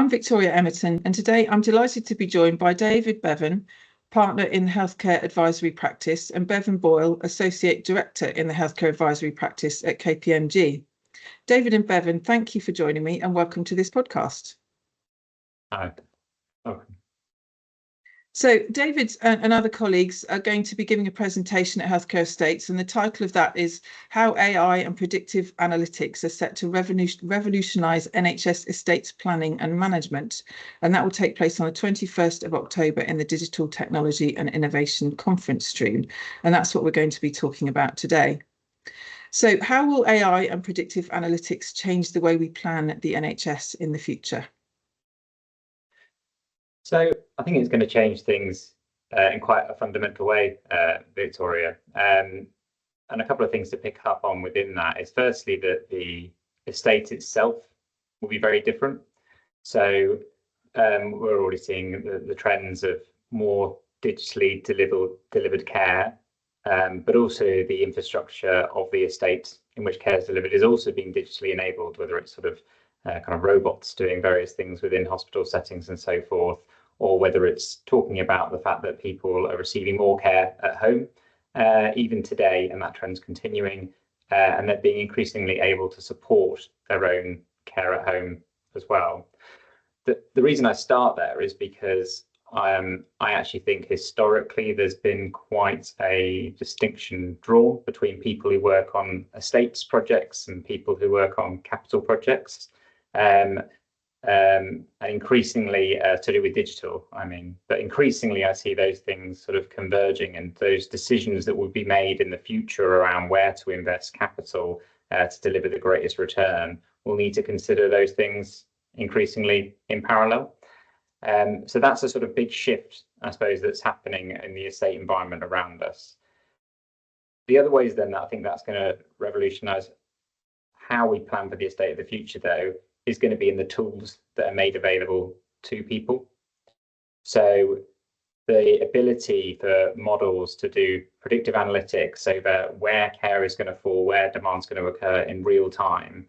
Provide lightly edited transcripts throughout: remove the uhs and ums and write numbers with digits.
I'm Victoria Emerton, and today I'm delighted to be joined by David Bevan, Partner in the Healthcare Advisory Practice, and Bevan Boyle, Associate Director in the Healthcare Advisory Practice at KPMG. David and Bevan, thank you for joining me and welcome to this podcast. Hi. Okay. So David and other colleagues are going to be giving a presentation at Healthcare Estates, and the title of that is How AI and Predictive Analytics are Set to Revolutionise NHS Estates Planning and Management. And that will take place on the 21st of October in the Digital Technology and Innovation Conference stream. And that's what we're going to be talking about today. So how will AI and predictive analytics change the way we plan the NHS in the future? So I think it's going to change things in quite a fundamental way, Victoria. And a couple of things to pick up on within that is firstly that the estate itself will be very different. So we're already seeing the trends of more digitally delivered care, but also the infrastructure of the estate in which care is delivered is also being digitally enabled, whether it's sort of kind of robots doing various things within hospital settings and so forth, or whether it's talking about the fact that people are receiving more care at home, even today, and that trend's continuing, and they're being increasingly able to support their own care at home as well. The reason I start there is because I actually think historically there's been quite a distinction drawn between people who work on estates projects and people who work on capital projects. And increasingly to do with digital, but increasingly I see those things sort of converging, and those decisions that will be made in the future around where to invest capital to deliver the greatest return will need to consider those things increasingly in parallel. So that's a sort of big shift, I suppose, that's happening in the estate environment around us. The other ways then that I think that's going to revolutionise how we plan for the estate of the future, though, is going to be in the tools that are made available to people. So the ability for models to do predictive analytics over where care is going to fall, where demand's going to occur in real time,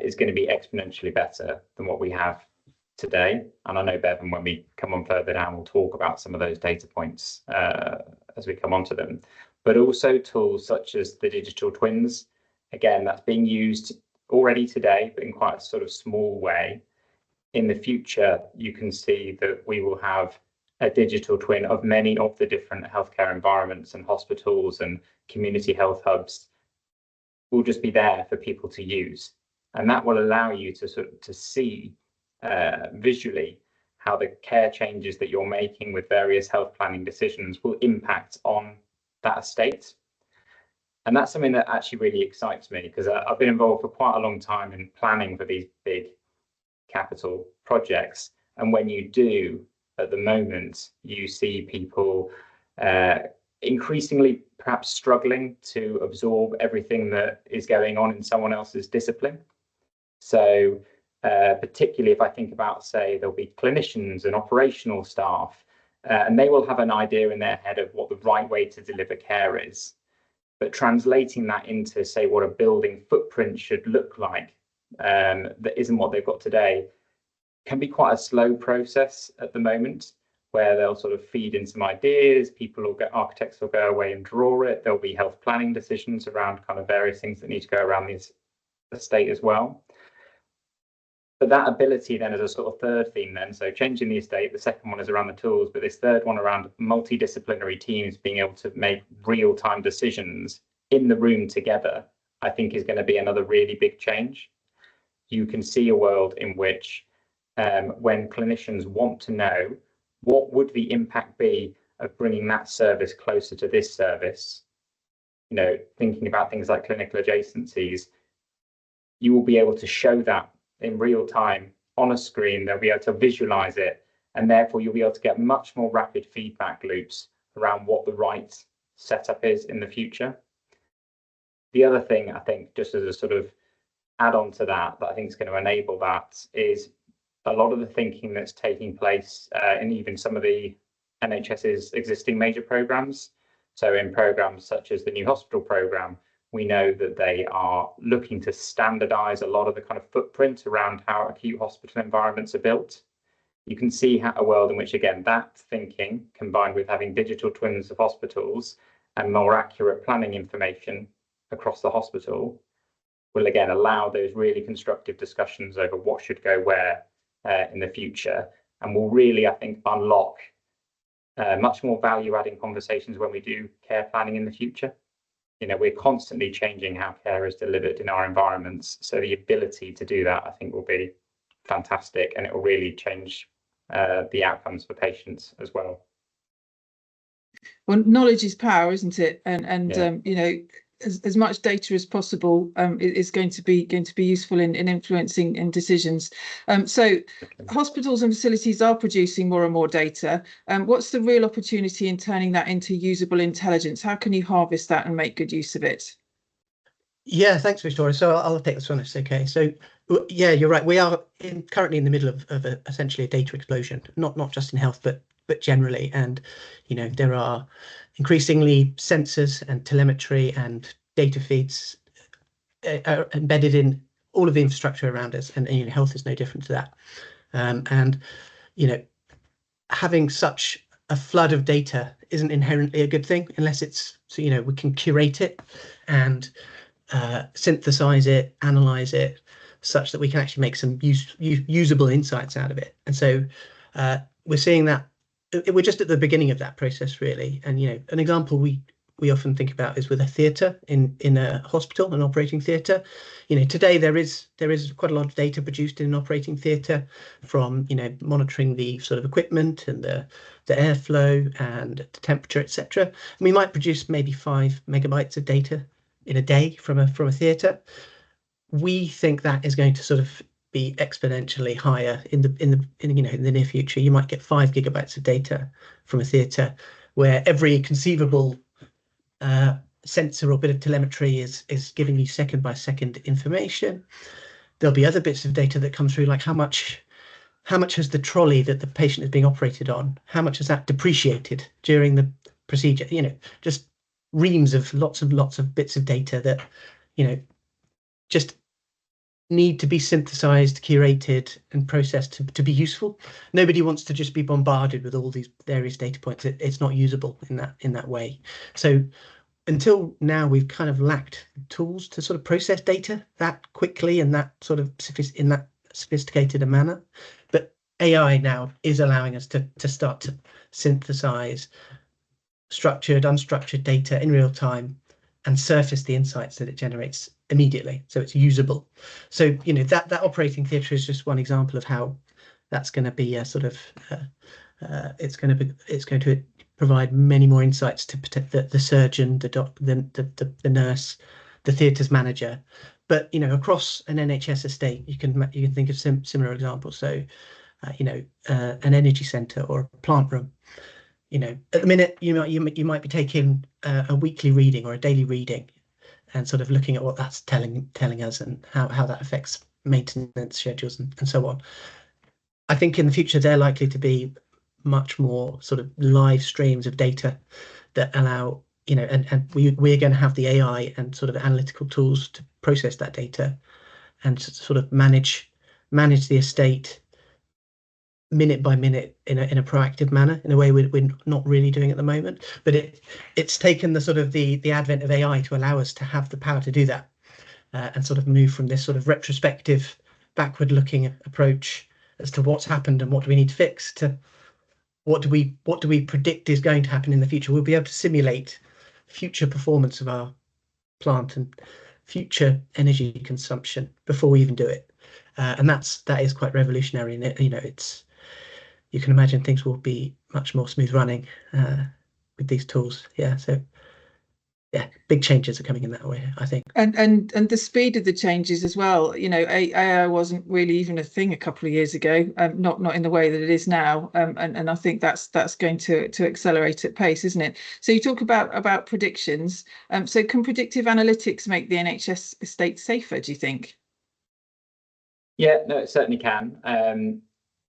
is going to be exponentially better than what we have today. And I know, Bevan, when we come on further down, we'll talk about some of those data points as we come onto them. But also tools such as the digital twins. Again, that's being used already today, but in quite a sort of small way. In the future, you can see that we will have a digital twin of many of the different healthcare environments and hospitals and community health hubs will just be there for people to use. And that will allow you to see visually how the care changes that you're making with various health planning decisions will impact on that estate. And that's something that actually really excites me, because I've been involved for quite a long time in planning for these big capital projects. And when you do, at the moment, you see people increasingly perhaps struggling to absorb everything that is going on in someone else's discipline. So particularly if I think about, say, there'll be clinicians and operational staff, and they will have an idea in their head of what the right way to deliver care is. But translating that into, say, what a building footprint should look like, that isn't what they've got today, can be quite a slow process at the moment, where they'll sort of feed in some ideas, architects will go away and draw it, there'll be health planning decisions around kind of various things that need to go around the estate as well. But that ability then is a sort of third theme then, so changing the estate, the second one is around the tools, but this third one around multidisciplinary teams being able to make real-time decisions in the room together, I think is going to be another really big change. You can see a world in which when clinicians want to know what would the impact be of bringing that service closer to this service, thinking about things like clinical adjacencies, you will be able to show that in real time on a screen. They'll be able to visualize it, and therefore you'll be able to get much more rapid feedback loops around what the right setup is in the future. The other thing I think, just as a sort of add-on to that I think is going to enable that, is a lot of the thinking that's taking place in even some of the NHS's existing major programs. So in programs such as the New Hospital Programme, We know that they are looking to standardize a lot of the kind of footprint around how acute hospital environments are built. You can see how a world in which, again, that thinking combined with having digital twins of hospitals and more accurate planning information across the hospital will again allow those really constructive discussions over what should go where in the future, and will really, I think, unlock much more value-adding conversations when we do care planning in the future. You know, we're constantly changing how care is delivered in our environments, so the ability to do that, I think, will be fantastic, and it will really change the outcomes for patients as well. Well, knowledge is power, isn't it? And Yeah. you know, as much data as possible is going to be useful in influencing in decisions. So hospitals and facilities are producing more and more data. What's the real opportunity in turning that into usable intelligence? How can you harvest that and make good use of it? Yeah, thanks, Victoria. So I'll take this one. It's okay. So yeah, you're right. We are currently in the middle of essentially a data explosion, not just in health, but generally. And you know, there are increasingly sensors and telemetry and data feeds are embedded in all of the infrastructure around us, and you know, health is no different to that. And you know, having such a flood of data isn't inherently a good thing unless it's, so you know, we can curate it and synthesize it, analyze it, such that we can actually make some usable insights out of it. And so we're seeing that we're just at the beginning of that process, really. And you know, an example we often think about is with a theatre in a hospital, an operating theatre. You know, today there is quite a lot of data produced in an operating theatre from, you know, monitoring the sort of equipment and the airflow and the temperature, etc. And we might produce maybe 5 megabytes of data in a day from a theatre. We think that is going to sort of be exponentially higher in the near future. You might get 5 gigabytes of data from a theatre, where every conceivable sensor or bit of telemetry is giving you second by second information. There'll be other bits of data that come through, like how much has the trolley that the patient is being operated on, how much has that depreciated during the procedure? You know, just reams of lots of bits of data that, you know, just need to be synthesized, curated, and processed to be useful. Nobody wants to just be bombarded with all these various data points. It's not usable in that way. So until now, we've kind of lacked tools to sort of process data that quickly and that sort of in that sophisticated a manner. But AI now is allowing us to start to synthesize structured, unstructured data in real time and surface the insights that it generates immediately, so it's usable. So you know, that operating theatre is just one example of how that's going to be a sort of it's going to provide many more insights to protect the surgeon, the nurse, the theatre's manager. But you know, across an NHS estate, you can think of similar examples. So you know, an energy centre or a plant room. You know, at the minute, you might be taking a weekly reading or a daily reading, and sort of looking at what that's telling us and how that affects maintenance schedules and so on. I think in the future they're likely to be much more sort of live streams of data that allow, you know, and we're going to have the AI and sort of analytical tools to process that data and sort of manage the estate minute by minute in a proactive manner, in a way we're not really doing at the moment. But it's taken the sort of the advent of AI to allow us to have the power to do that, and sort of move from this sort of retrospective, backward-looking approach as to what's happened and what do we need to fix, to what do we predict is going to happen in the future. We'll be able to simulate future performance of our plant and future energy consumption before we even do it, and that is quite revolutionary. And you know, you can imagine things will be much more smooth running with these tools. Yeah, so yeah, big changes are coming in that way, I think. And the speed of the changes as well. You know, AI wasn't really even a thing a couple of years ago, not in the way that it is now. And I think that's going to accelerate at pace, isn't it? So you talk about predictions. So can predictive analytics make the NHS estate safer, do you think? Yeah, no, it certainly can.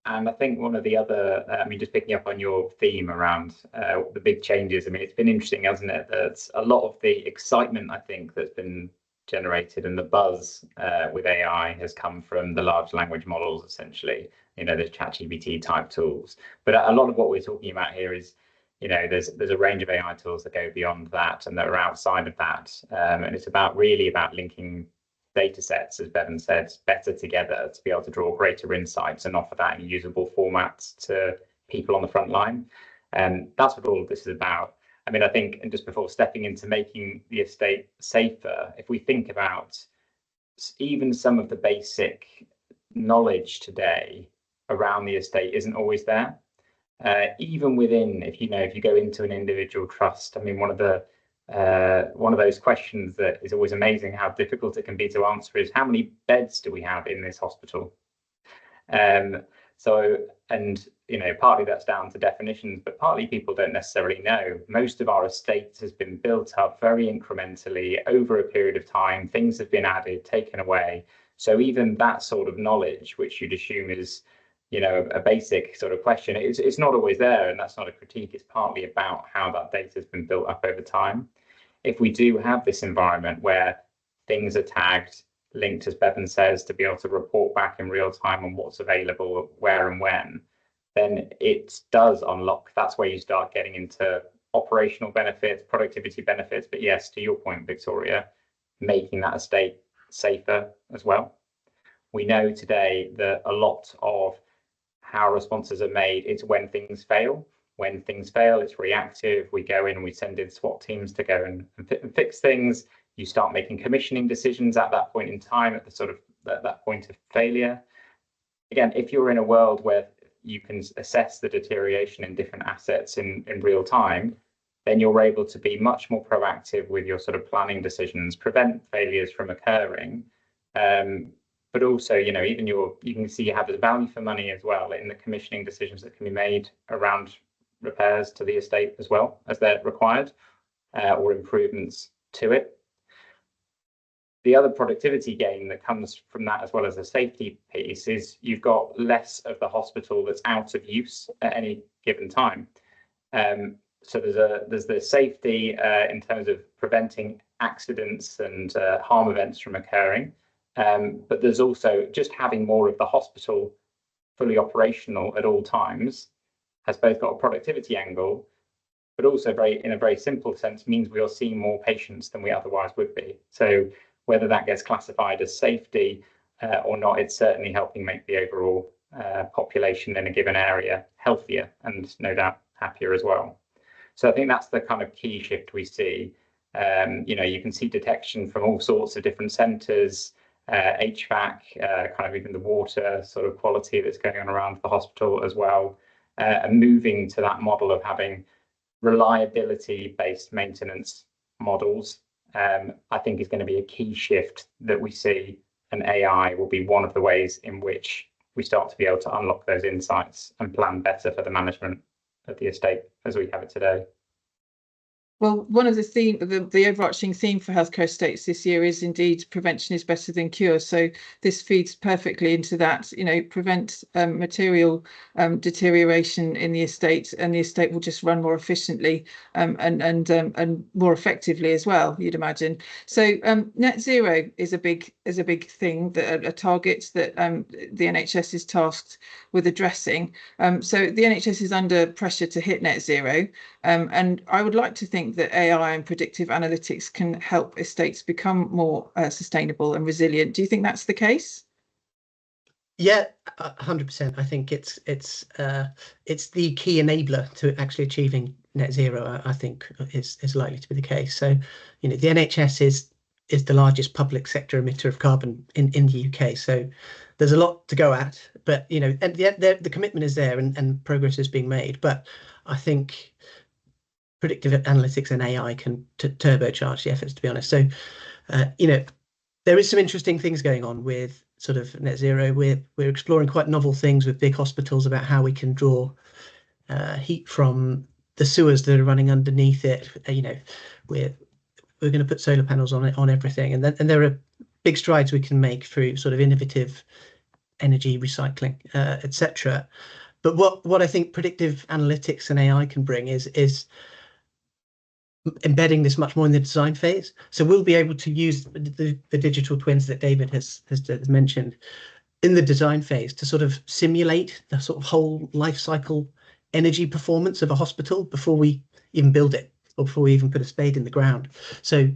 And I think one of the other, just picking up on your theme around the big changes, it's been interesting, hasn't it, that a lot of the excitement, I think, that's been generated and the buzz with AI has come from the large language models, essentially, those ChatGPT type tools. But a lot of what we're talking about here is, there's a range of AI tools that go beyond that and that are outside of that. And it's really about linking data sets, as Bevan said, better together to be able to draw greater insights and offer that in usable formats to people on the front line. And that's what all of this is about. I think, and just before stepping into making the estate safer, if we think about even some of the basic knowledge today around the estate isn't always there. Even within, if you go into an individual trust, one of those questions that is always amazing how difficult it can be to answer is, how many beds do we have in this hospital? Partly that's down to definitions, but partly people don't necessarily know. Most of our estate has been built up very incrementally over a period of time. Things have been added, taken away. So even that sort of knowledge, which you'd assume is, a basic sort of question, it's not always there, and that's not a critique. It's partly about how that data has been built up over time. If we do have this environment where things are tagged, linked, as Bevan says, to be able to report back in real time on what's available, where and when, then it does unlock. That's where you start getting into operational benefits, productivity benefits. But yes, to your point, Victoria, making that estate safer as well. We know today that a lot of how responses are made, it's when things fail. When things fail, it's reactive. We go in and we send in SWAT teams to go and fix things. You start making commissioning decisions at that point in time, at the sort of that point of failure. Again, if you're in a world where you can assess the deterioration in different assets in real time, then you're able to be much more proactive with your sort of planning decisions, prevent failures from occurring. But also, even you can see you have the value for money as well in the commissioning decisions that can be made around repairs to the estate as well as they're required, or improvements to it. The other productivity gain that comes from that, as well as the safety piece, is you've got less of the hospital that's out of use at any given time. So there's the safety in terms of preventing accidents and harm events from occurring. But there's also just having more of the hospital fully operational at all times has both got a productivity angle, but also in a very simple sense means we are seeing more patients than we otherwise would be. So whether that gets classified as safety or not, it's certainly helping make the overall population in a given area healthier and no doubt happier as well. So I think that's the kind of key shift we see. You can see detection from all sorts of different centres, HVAC, kind of even the water sort of quality that's going on around the hospital as well, and moving to that model of having reliability-based maintenance models, I think is going to be a key shift that we see, and AI will be one of the ways in which we start to be able to unlock those insights and plan better for the management of the estate as we have it today. Well, one of the overarching theme for healthcare estates this year is indeed prevention is better than cure. So this feeds perfectly into that. Prevent material deterioration in the estate, and the estate will just run more efficiently and more effectively as well, you'd imagine. So net zero is a big thing, that a target that the NHS is tasked with addressing. So the NHS is under pressure to hit net zero, and I would like to think that AI and predictive analytics can help estates become more sustainable and resilient. Do you think that's the case? Yeah, 100%. I think it's the key enabler to actually achieving net zero. I think is likely to be the case. So, the NHS is the largest public sector emitter of carbon in the UK. So there's a lot to go at, but and the commitment is there and progress is being made. But I think predictive analytics and AI can turbocharge the efforts, to be honest. So, there is some interesting things going on with sort of net zero. We're exploring quite novel things with big hospitals about how we can draw heat from the sewers that are running underneath it. We're going to put solar panels on everything, and there are big strides we can make through sort of innovative energy recycling, etc. But what I think predictive analytics and AI can bring is embedding this much more in the design phase. So we'll be able to use the digital twins that David has mentioned in the design phase to sort of simulate the sort of whole life cycle energy performance of a hospital before we even build it, or before we even put a spade in the ground. So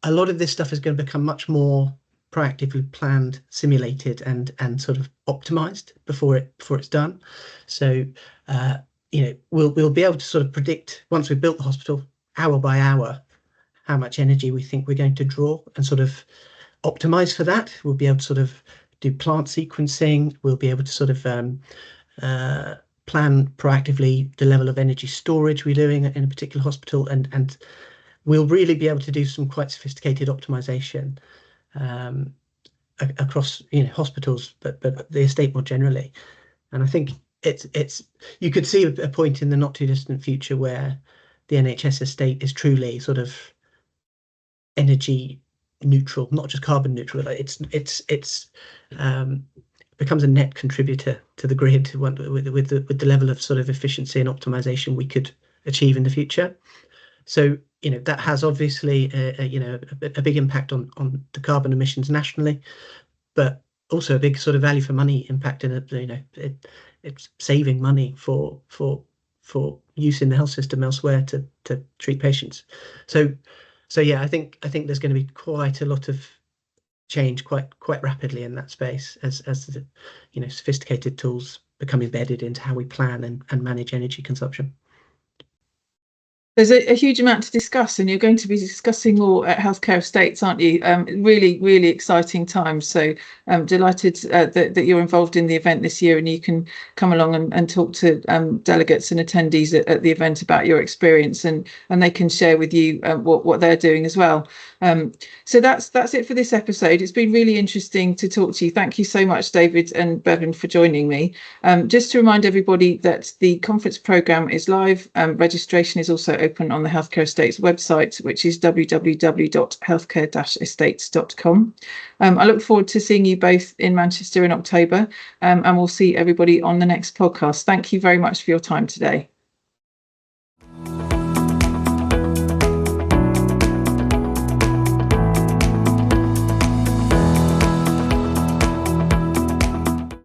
a lot of this stuff is going to become much more proactively planned, simulated, and sort of optimized before it's done. So we'll be able to sort of predict, once we've built the hospital, hour by hour, how much energy we think we're going to draw, and sort of optimize for that. We'll be able to sort of do plant sequencing. We'll be able to sort of plan proactively the level of energy storage we're doing in a particular hospital, and we'll really be able to do some quite sophisticated optimization across hospitals, but the estate more generally. And I think it's you could see a point in the not too distant future where the NHS estate is truly sort of energy neutral, not just carbon neutral. It's becomes a net contributor to the grid with the level of sort of efficiency and optimization we could achieve in the future. So that has obviously a big impact on the carbon emissions nationally, but also a big sort of value for money impact in it. It's saving money for use in the health system elsewhere to treat patients. So yeah, I think there's going to be quite a lot of change quite rapidly in that space as the sophisticated tools become embedded into how we plan and manage energy consumption. There's a huge amount to discuss, and you're going to be discussing more at Healthcare Estates, aren't you? Really, really exciting times. So I'm delighted that you're involved in the event this year, and you can come along and talk to delegates and attendees at the event about your experience, and they can share with you what they're doing as well. So that's it for this episode. It's been really interesting to talk to you. Thank you so much, David and Bevan, for joining me. Just to remind everybody that the conference programme is live. Registration is also open on the Healthcare Estates website, which is www.healthcare-estates.com. I look forward to seeing you both in Manchester in October, and we'll see everybody on the next podcast. Thank you very much for your time today.